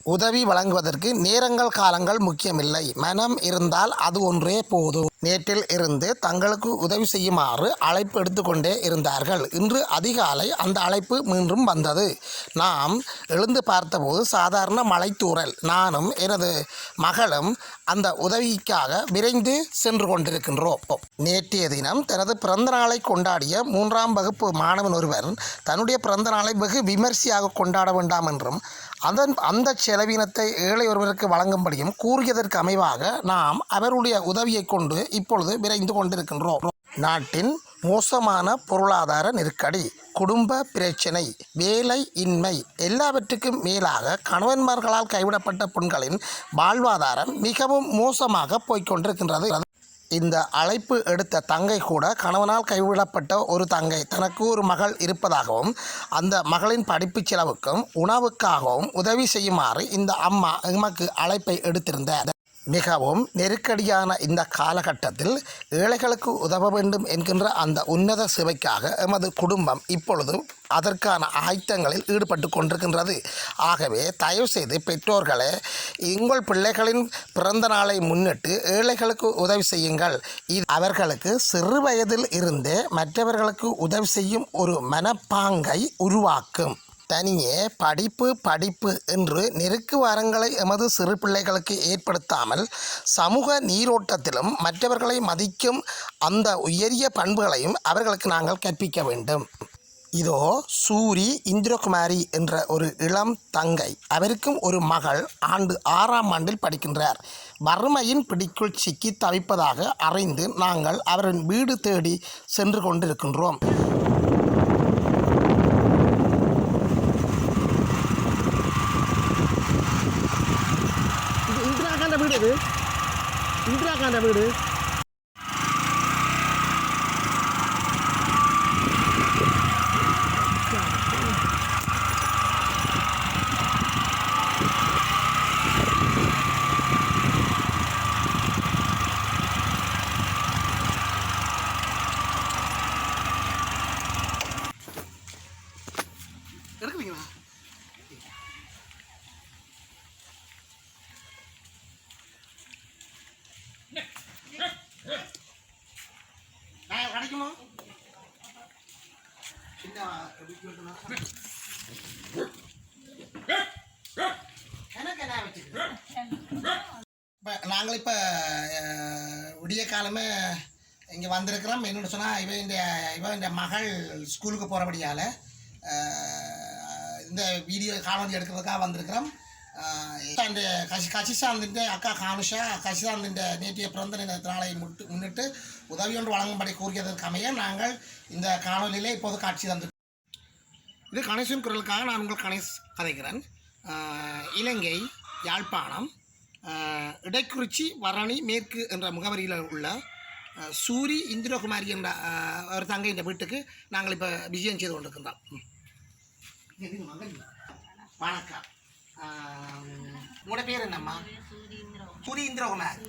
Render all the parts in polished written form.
உதவி வழங்குவதற்கு நேரங்கள் காலங்கள் முக்கியமில்லை. மனம் இருந்தால் அது ஒன்றே போதும். நேற்றில் இருந்து தங்களுக்கு உதவி செய்யுமாறு அழைப்பு எடுத்துக்கொண்டே இருந்தார்கள். இன்று அதிகாலை அந்த அழைப்பு மீண்டும் வந்தது. நாம் எழுந்து பார்த்தபோது சாதாரண மழைத்தூறல். நானும் எனது மகளும் அந்த உதவிக்காக விரைந்து சென்று கொண்டிருக்கின்றோம். நேற்றைய தினம் தனது பிறந்த நாளை கொண்டாடிய 3ஆம் வகுப்பு மாணவன் ஒருவர் தன்னுடைய பிறந்த நாளை வெகு விமர்சையாக கொண்டாட வேண்டாம் என்றும் அந்த செலவினத்தை ஏழை ஒருவருக்கு வழங்கும்படியும் கூறியதற்கு அமைவாக நாம் அவருடைய உதவியை கொண்டு இப்பொழுது விரைந்து கொண்டிருக்கின்றோம். நாட்டின் மோசமான பொருளாதார நெருக்கடி, குடும்ப பிரச்சினை, வேலை இன்மை எல்லாவற்றுக்கும் மேலாக கணவன்மார்களால் கைவிடப்பட்ட பெண்களின் வாழ்வாதாரம் மிகவும் மோசமாக போய்கொண்டிருக்கின்றது. இந்த அழைப்பு எடுத்த தங்கை கூட கணவனால் கைவிடப்பட்ட ஒரு தங்கை, தனக்கு ஒரு மகள் இருப்பதாகவும் அந்த மகளின் படிப்பு செலவுக்கும் உணவுக்காகவும் உதவி செய்யுமாறு இந்த அம்மா எமக்கு அழைப்பை எடுத்திருந்தார். மிகவும் நெருக்கடியான இந்த காலகட்டத்தில் ஏழைகளுக்கு உதவ வேண்டும் என்கின்ற அந்த உன்னத சேவைக்காக எமது குடும்பம் இப்பொழுது அதற்கான ஆயத்தங்களில் ஈடுபட்டு கொண்டிருக்கின்றது. ஆகவே தயவுசெய்து பெற்றோர்களே, உங்கள் பிள்ளைகளின் பிறந்த நாளை முன்னிட்டு ஏழைகளுக்கு உதவி செய்யுங்கள். இது அவர்களுக்கு சிறு வயதில் இருந்தே மற்றவர்களுக்கு உதவி செய்யும் ஒரு மனப்பாங்கை உருவாக்கும். தனியே படிப்பு என்று நெருக்கு வாரங்களை எமது சிறு பிள்ளைகளுக்கு ஏற்படுத்தாமல் சமூக நீரோட்டத்திலும் மற்றவர்களை மதிக்கும் அந்த உயரிய பண்புகளையும் அவர்களுக்கு நாங்கள் கற்பிக்க வேண்டும். இதோ சூரி இந்திரகுமாரி என்ற ஒரு இளம் தங்கை, அவருக்கும் ஒரு மகள் ஆண்டு 6ஆம் ஆண்டில் படிக்கின்றார். வறுமையின் பிடிக்குள் சிக்கி தவிப்பதாக அறிந்து நாங்கள் அவரின் வீடு தேடி சென்று கொண்டிருக்கின்றோம். இந்திராகாந்த வீடு எடுக்குவீங்களா? கிடைக்குமா? நாங்கள் இப்போ விடிய காலமே இங்கே வந்திருக்கிறோம். என்னென்னு சொன்னால் இவன் இந்த மகள் ஸ்கூலுக்கு போகிறபடியால் இந்த வீடியோ காணொலி எடுக்கிறதுக்காக வந்திருக்கிறோம். அந்த கசிசாந்திൻ്റെ அக்கா கானுஷா கசிசாந்திൻ്റെ நேற்றைய பிறந்த நாளை முன்னிட்டு உதவி ஒன்று வழங்கும்படி கூறியதற்கு அமைய நாங்கள் இந்த காணொலியிலே இப்போது காட்சி தந்து. இது கணேசன் குரலுக்காக நான் உங்கள் கணேஷ் கதைக்கிறேன். இலங்கை யாழ்ப்பாணம் இடைக்குறிச்சி வரணி மேற்கு என்ற முகவரியில் உள்ள சூரி இந்திரகுமாரி என்ற ஒரு தங்கை இந்த வீட்டுக்கு நாங்கள் இப்போ விஜயம் செய்து கொண்டிருக்கின்றோம். வணக்கம். உங்களோட பேர் என்னம்மா? சூரி இந்திரகுமார்.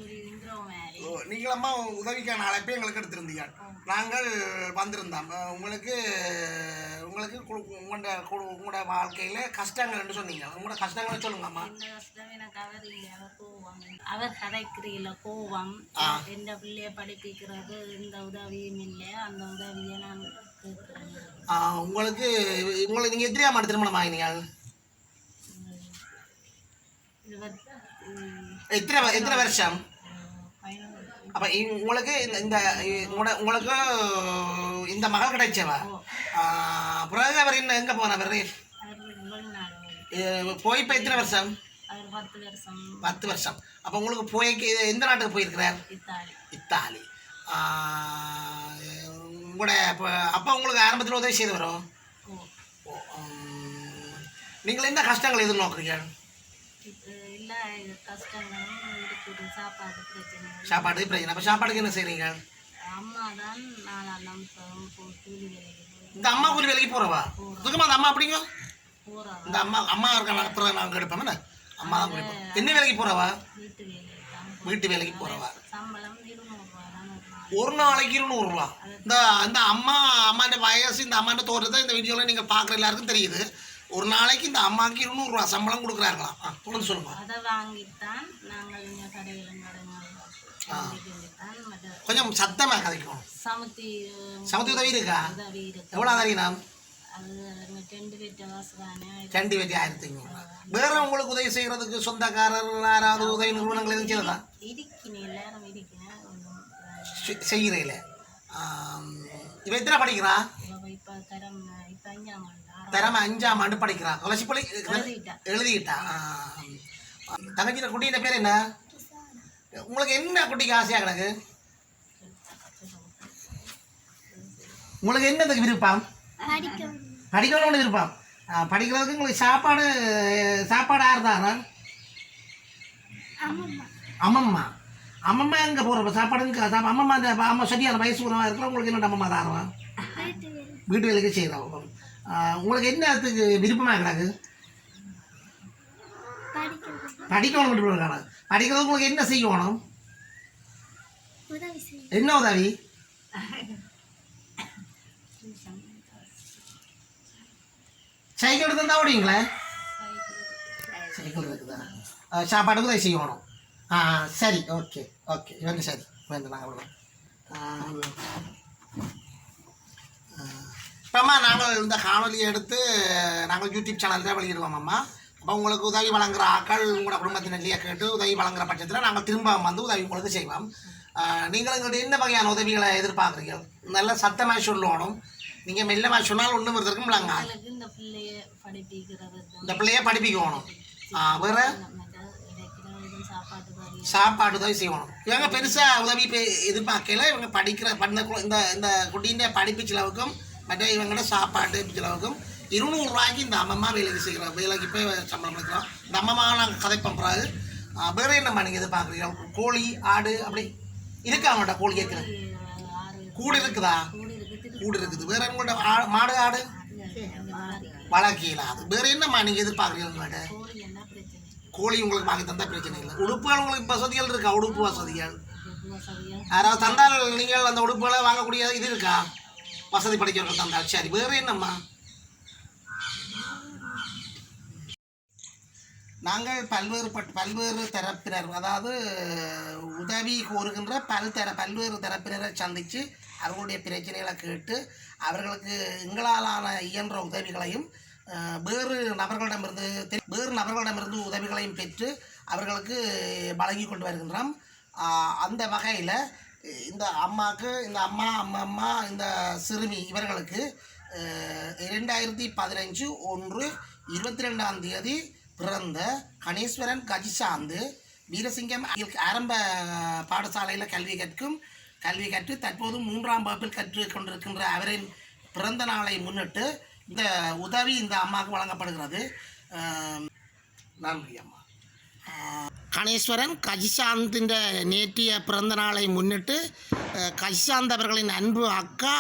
நீங்களம்மா உதவிக்கான அழைப்பை எங்களுக்கு எடுத்திருந்தீங்க. நாங்கள் வந்திருந்தோம். உங்களுக்கு உங்களோட வாழ்க்கையில் கஷ்டங்கள் என்று சொன்னீங்க. உங்களோட கஷ்டங்களை சொல்லுங்கம்மா. அவர் கதைக்கிறீங்கள கோவம், எந்த பிள்ளைய படிப்பிக்கிறது, எந்த உதவியும் இல்லை. அந்த உதவியை நான் கேட்குறேன். உங்களை நீங்கள் எத்திரியாம திருமணம் ஆகினீங்க? எத்தனை வருஷம்? அப்போ உங்களுக்கு உங்களுக்கு இந்த மகள் கிடைச்சவா? பிறகு அவர் இன்னும் எங்கே போனவர்? போய் இப்போ எத்தனை வருஷம்? 10 வருஷம். அப்போ உங்களுக்கு போய்க்கு எந்த நாட்டுக்கு போயிருக்கிறார்? இத்தாலி. உங்களோட அப்போ உங்களுக்கு ஆரம்பத்தில் உதவி செய்து வரும். நீங்கள் எந்த கஷ்டங்கள் எதிர்நோக்குறீங்க? சாப்பாடு பிரச்சனை. அப்போ சாப்பாடுக்கு என்ன செய்றீங்க? இந்த அம்மா கூலி வேலைக்கு போறவா? சுத்தமா அந்த அம்மா அப்படிங்க இந்த அம்மா இருக்க நடத்துறத நாங்கள் எடுப்போம். அம்மா தான் குடிப்போம். என்ன வேலைக்கு போறவா? வீட்டு வேலைக்கு போறவா? ஒரு நாளைக்கு 200 ரூபா. இந்த அம்மாண்ட வயசு, இந்த அம்மாண்ட தோற்றத்தை இந்த வீடியோவில் நீங்கள் பார்க்குற எல்லாருக்கும் தெரியுது. ஒரு நாளைக்கு இந்த அம்மாவுக்கு 200 ரூபா சம்பளம் கொடுக்குறாங்களாம். தொடர்ந்து சொல்லுங்க. அதை வாங்கித்தான் நாங்கள் இங்கே கடையிலும் கடமைத்தான் மற்ற கொஞ்சம் சத்தமாக கதைக்கணும். சமுத்தி சமுத்தி உதவி இருக்கா? உதவி இருக்கு. எவ்வளோ தரீங்க? அது 2 வீட்டு காசு தானே. 2 வீட்டு 1500. வேற உங்களுக்கு உதவி செய்யறதுக்கு சொந்தக்காரர் யாராவது உதவி நிறுவனங்கள் எதுவும் செய்யறதா? இருக்கணும், எல்லாரும் இருக்கணும். செய்கிறீங்களே. இவ எத்தனை படிக்கிறா? இப்போ இப்போ 5ஆம் ஆண்டு. தரம் 5ஆம் ஆண்டு படிக்கிறா. துளசி பள்ளி எழுதிக்கிட்டா. தங்கச்சியோட குட்டியோட பேர் என்ன? உங்களுக்கு என்ன குட்டிக்கு ஆசையாக கிடக்கு? உங்களுக்கு என்னதுக்கு விருப்பம்? படிக்கணும்னு விருப்பம். படிக்கிறதுக்கு உங்களுக்கு சாப்பாடு ஆறுதாரா? அம்மம்மா. அம்மம்மா எங்கே போகிறப்ப சாப்பாடுங்க? அம்மம்மா அந்த அம்மா சரியான வயசு உணவாக இருக்கிற உங்களுக்கு என்ன அம்மம்மா தாரவா? வீட்டு வேலைக்கு செய்கிறோம். உங்களுக்கு என்னத்துக்கு விருப்பமாக கிடக்கு? படிக்கணும் விருப்பம். படிக்கிறதுக்கு உங்களுக்கு என்ன செய்யணும்? என்ன உதவி? சைக்கிள் எடுத்து தான் ஓடிங்களே. சைக்கிள் இருக்குதா? சாப்பாடுக்கு உதவி செய்யணும். சரி, ஓகே ஓகே, இவங்க சரி வேண்டாம். நாங்கள் அவ்வளோ இப்போம்மா நாங்கள் இந்த காணொலியை எடுத்து நாங்கள் யூடியூப் சேனல் தான் வெளியிடுவோம் அம்மா. அப்போ உங்களுக்கு உதவி வழங்குற ஆக்கள் உங்களோட குடும்பத்தினர்லையே கேட்டு உதவி வழங்குற பட்சத்தில் நாங்கள் திரும்ப வந்து உதவி உங்களுக்கு செய்வோம். நீங்கள் எங்கள்கிட்ட என்ன வகையான உதவிகளை எதிர்பார்க்குறீங்க? நல்ல சத்தமாக சொல்லணும். நீங்கள் மெல்லமாக சொன்னால் ஒன்றும் இருக்கும் இல்லைங்க. இந்த பிள்ளைய படிப்பிக்கணும். வேறு சாப்பாடு உதவி செய்யணும். இவங்க பெருசாக உதவி எதிர்பார்க்கல. இவங்க இந்த இந்த குட்டின்ற படிப்பு செலவுக்கும் மற்ற இவங்களோட சாப்பாட்டு செலவுக்கும் 200 ரூபாய்க்கு இந்த அம்மம்மா வேலைக்கு செய்கிறோம். வேலைக்கு போய் சம்பளம் எடுக்கிறோம். இந்த அம்மம்மா நாங்கள் கதை பண்ணுறாரு. வேறு என்னம்மா நீங்கள் எதிர்பார்க்குறீங்க? கோழி ஆடு அப்படி இருக்கா? அவங்கள்ட்ட கோழி கேட்குறேன். கூடு இருக்குதா? கூடு இருக்குது. வேறு உங்கள்கிட்ட மாடு ஆடு வளர்க்கல. அது வேறு என்னம்மா நீங்கள் எதிர்பார்க்குறீங்க? உங்கள்கிட்ட கோழி உங்களுக்கு வாங்கி தந்தால் பிரச்சனை இல்லை. உடுப்புகள் உங்களுக்கு வசதிகள் இருக்கா? உடுப்பு வசதிகள் யாராவது தந்தால் நீங்கள் அந்த உடுப்புகளை வாங்கக்கூடிய இது இருக்கா? வசதி படிக்கிறவர்கள் தந்தால் சரி. வேறு என்னம்மா? நாங்கள் பல்வேறு தரப்பினர், அதாவது உதவி கோருகின்ற பல்வேறு தரப்பினரை சந்தித்து அவர்களுடைய பிரச்சனைகளை கேட்டு அவர்களுக்கு எங்களாலான இயன்ற உதவிகளையும் வேறு நபர்களிடமிருந்து உதவிகளையும் பெற்று அவர்களுக்கு வழங்கி கொண்டு வருகின்றோம். அந்த வகையில் இந்த அம்மாவுக்கு இந்த அம்மா இந்த சிறுமி இவர்களுக்கு 2015/1/22 பிறந்த கணேஸ்வரன் கஜிசாந்து வீரசிங்கம் ஆரம்ப பாடசாலையில் கல்வி கற்று தற்போது 3ஆம் வகுப்பில் கற்று கொண்டிருக்கின்ற அவரின் பிறந்த நாளை முன்னிட்டு இந்த உதவி இந்த அம்மாவுக்கு வழங்கப்படுகிறது. நன்றி அம்மா. கணேஸ்வரன் கஜிசாந்தின் நேற்றைய பிறந்த நாளை முன்னிட்டு கஜிசாந்த் அவர்களின் அன்பு அக்கா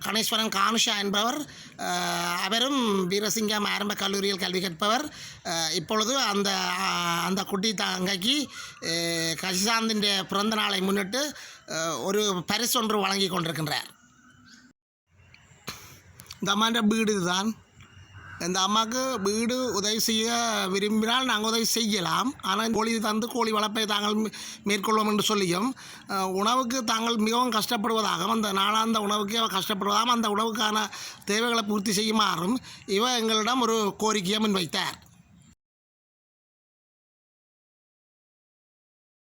கணேஸ்வரன் கானுஷா என்பவர், அவரும் வீரசிங்கம் ஆரம்ப கல்லூரியில் கல்வி கற்பவர். இப்பொழுது அந்த குட்டி தங்கைக்கு கஜிசாந்தின் பிறந்த நாளை முன்னிட்டு ஒரு பரிசு ஒன்று வழங்கி கொண்டிருக்கின்றார். இந்த அம்மாண்ட வீடு இதுதான். இந்த அம்மாவுக்கு வீடு உதவி செய்ய விரும்பினால் நாங்கள் உதவி செய்யலாம். ஆனால் கோழி கோழி வளர்ப்பை தாங்கள் மேற்கொள்வோம் என்று சொல்லியும் உணவுக்கு தாங்கள் மிகவும் கஷ்டப்படுவதாகவும் அந்த நாளாந்த உணவுக்கு கஷ்டப்படுவதாகவும் அந்த உணவுக்கான தேவைகளை பூர்த்தி செய்யுமாறும் எங்களிடம் ஒரு கோரிக்கையை முன்வைத்தார்.